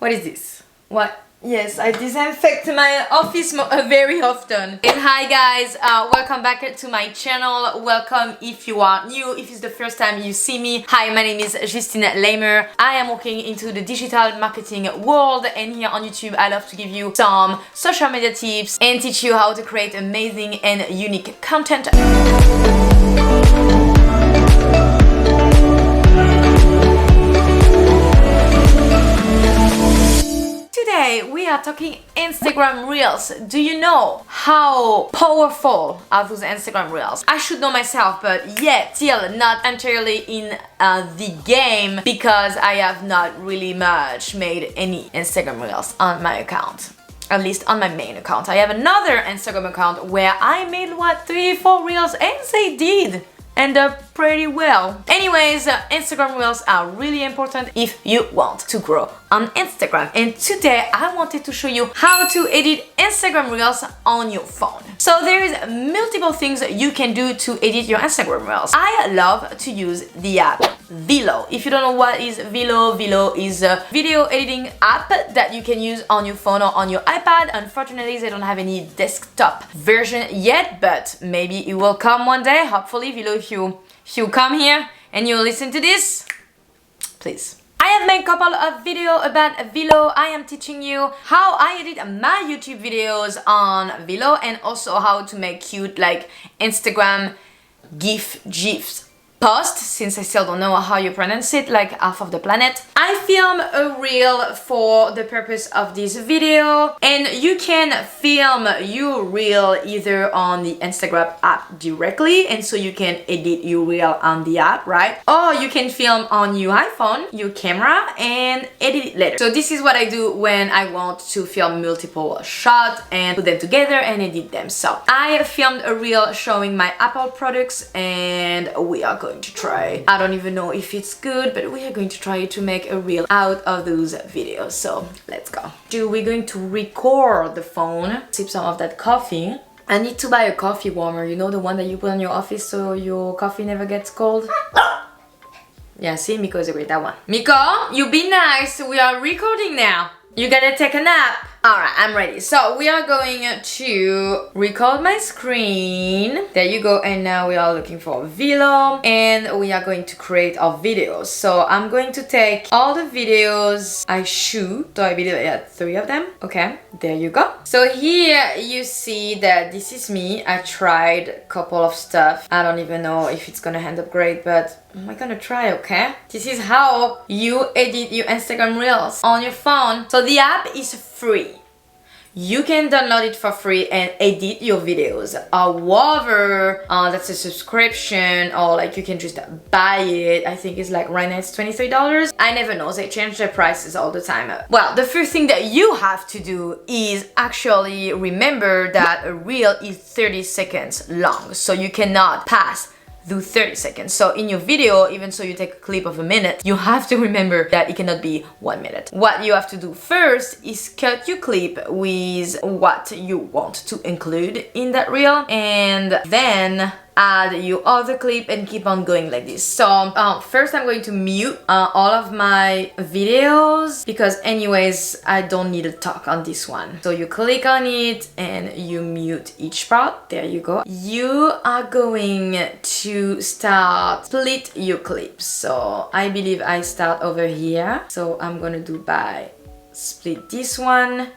What is this? What? Yes, I disinfect my office very often. And hi guys, welcome back to my channel. Welcome if you are new, if it's the first time you see me. Hi, my name is Justine. I am working into the digital marketing world, and here on YouTube I love to give you some social media tips and teach you how to create amazing and unique content. Today we are talking Instagram Reels. Do you know how powerful are those Instagram Reels? I should know myself, but yet still not entirely in the game because I have not really much made any Instagram Reels on my account. At least on my main account. I have another Instagram account where I made 3-4 Reels and they did end up pretty well. Anyways, Instagram Reels are really important if you want to grow on Instagram. And today I wanted to show you how to edit Instagram Reels on your phone. So there is multiple things you can do to edit your Instagram Reels. I love to use the app Vllo. If you don't know what is Vllo, Vllo is a video editing app that you can use on your phone or on your iPad. Unfortunately, they don't have any desktop version yet, but maybe it will come one day. Hopefully, Vllo, if you come here and you listen to this, please. I have made a couple of videos about Vllo. I am teaching you how I edit my YouTube videos on Vllo and also how to make cute like Instagram GIFs post, since I still don't know how you pronounce it, like half of the planet. I film a reel for the purpose of this video, and you can film your reel either on the Instagram app directly, and so you can edit your reel on the app, right? Or you can film on your iPhone, your camera, and edit it later. So this is what I do when I want to film multiple shots and put them together and edit them. So I filmed a reel showing my Apple products, and we are going to try. I don't even know if it's good, but we are going to try to make a reel out of those videos. So let's go. We're going to record the phone, sip some of that coffee. I need to buy a coffee warmer, you know, the one that you put on your office so your coffee never gets cold. Yeah, see, Miko is great, that one. Miko, you be nice, we are recording now. You gotta take a nap. Alright, I'm ready. So we are going to record my screen. There you go. And now we are looking for Vllo and we are going to create our videos. So I'm going to take all the videos I shoot. So I believe I had 3 of them. Okay, there you go. So here you see that this is me. I tried a couple of stuff. I don't even know if it's gonna end up great, but I'm gonna try, okay? This is how you edit your Instagram Reels on your phone. So the app is free. You can download it for free and edit your videos. However, that's a subscription, or like you can just buy it. I think it's like right now it's $23. I never know, they change their prices all the time. Well, the first thing that you have to do is actually remember that a reel is 30 seconds long, so you cannot pass do 30 seconds. So in your video, even so you take a clip of a minute, you have to remember that it cannot be 1 minute. What you have to do first is cut your clip with what you want to include in that reel, and then add your other clip and keep on going like this. So first I'm going to mute all of my videos because anyways I don't need to talk on this one. So you click on it and you mute each part. There you go. You are going to start split your clips. So I believe I start over here. So I'm gonna do by split this one.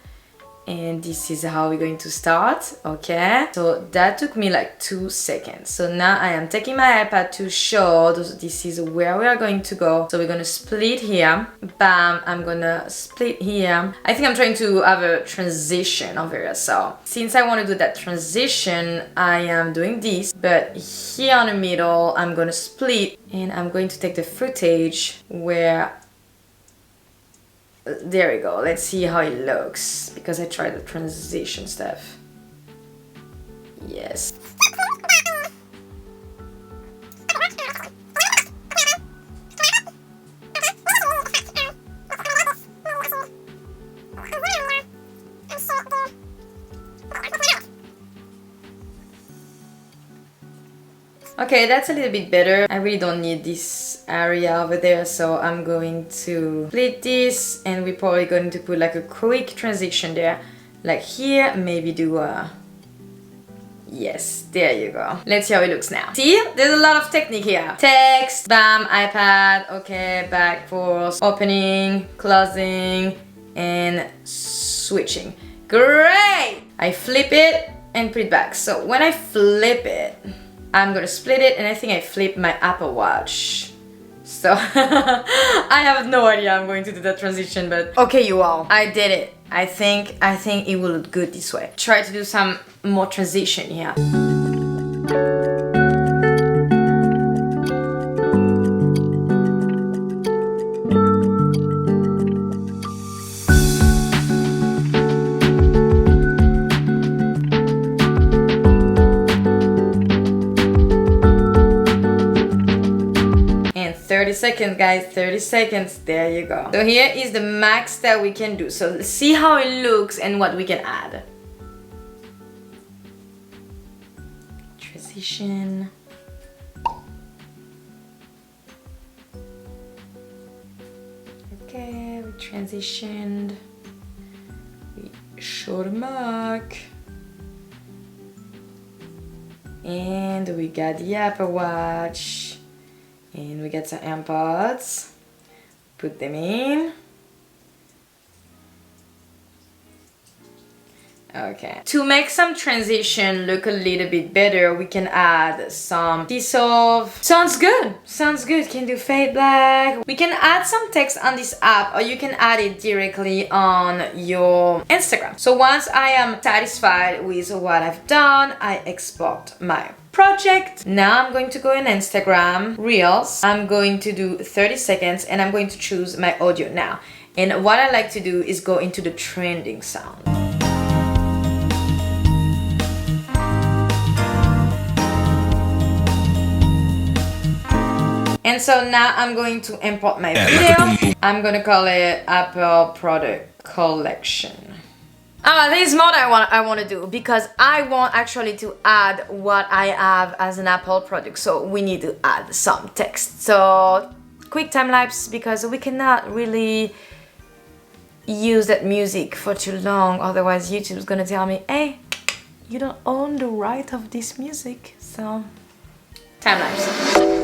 And this is how we're going to start, okay? So that took me like 2 seconds. So now I am taking my iPad to show this is where we are going to go. So we're gonna split here, bam, I'm gonna split here. I think I'm trying to have a transition over here. So since I want to do that transition, I am doing this, but here on the middle, I'm gonna split and I'm going to take the footage where there we go. Let's see how it looks because I tried the transition stuff. Yes. Okay, that's a little bit better. I really don't need this area over there, so I'm going to split this, and we're probably going to put like a quick transition there, like here, maybe do a... Yes, there you go. Let's see how it looks now. See, there's a lot of technique here. Text, bam, iPad, okay, back, forth, opening, closing, and switching. Great! I flip it and put it back. So when I flip it, I'm gonna split it, and I think I flipped my Apple Watch. So I have no idea I'm going to do that transition, but okay, you all, I did it. I think it will look good this way. Try to do some more transition here. And 30 seconds, guys, 30 seconds, there you go. So here is the max that we can do. So let's see how it looks and what we can add. Transition. Okay, we transitioned. We show the mark. And we got the Apple Watch. And we get some AirPods. Put them in. Okay. To make some transition look a little bit better, we can add some dissolve. Sounds good. Sounds good. Can do fade black. We can add some text on this app, or you can add it directly on your Instagram. So once I am satisfied with what I've done, I export my project. Now I'm going to go in Instagram Reels. I'm going to do 30 seconds, and I'm going to choose my audio now. And what I like to do is go into the trending sound. And so now I'm going to import my video. I'm gonna call it Apple Product Collection. There's more that I want to do, because I want actually to add what I have as an Apple product. So we need to add some text. So quick time lapse, because we cannot really use that music for too long. Otherwise YouTube is gonna tell me, hey, you don't own the right of this music. So time lapse.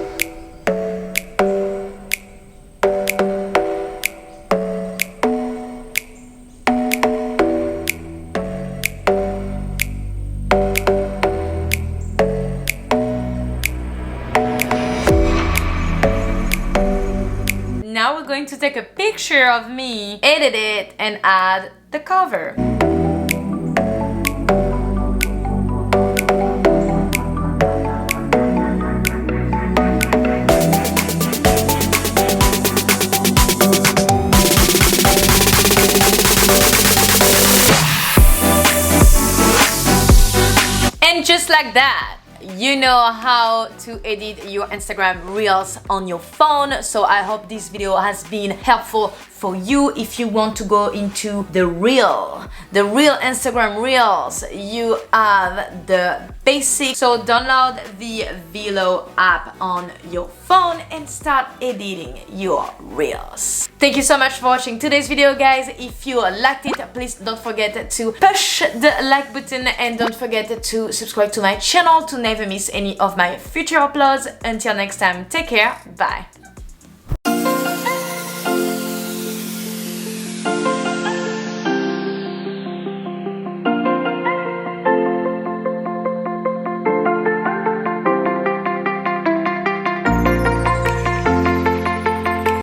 Now we're going to take a picture of me, edit it, and add the cover. And just like that, you know how to edit your Instagram Reels on your phone. So I hope this video has been helpful for you. If you want to go into the real Instagram Reels, you have the basics. So download the Vllo app on your phone and start editing your Reels. Thank you so much for watching today's video, guys. If you liked it, please don't forget to push the like button, and don't forget to subscribe to my channel to never miss any of my future uploads. Until next time, take care, bye.